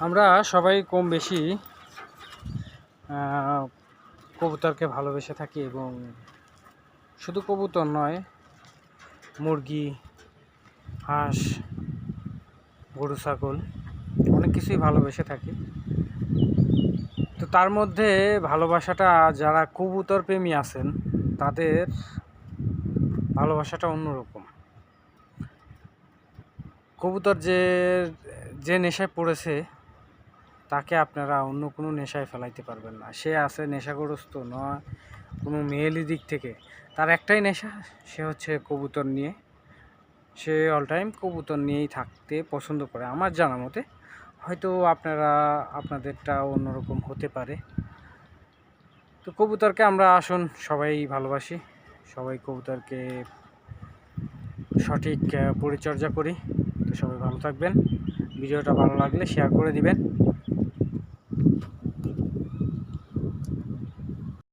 আমরা সবাই কম বেশি কবুতরকে ভালোবেসে থাকি এবং শুধু কবুতর নয়, মুরগি, হাঁস, গরু, ছাগল অনেক কিছুই ভালোবেসে থাকি। তো তার মধ্যে ভালোবাসাটা যারা কবুতর প্রেমী আছেন তাদের ভালোবাসাটা অন্যরকম। কবুতর যে নেশায় পড়েছে তাকে আপনারা অন্য কোনো নেশায় ফেলাইতে পারবেন না। সে আছে নেশাগ্রস্ত নয় কোনো মেয়েলি দিক থেকে, তার একটাই নেশা, সে হচ্ছে কবুতর নিয়ে। সে অল টাইম কবুতর নিয়েই থাকতে পছন্দ করে আমার জানা মতে। হয়তো আপনাদেরটা অন্যরকম হতে পারে। তো কবুতরকে আমরা আসুন সবাই ভালোবাসি, সবাই কবুতরকে সঠিক পরিচর্যা করি। তো সবাই ভালো থাকবেন। ভিডিওটা ভালো লাগলে শেয়ার করে দিবেন।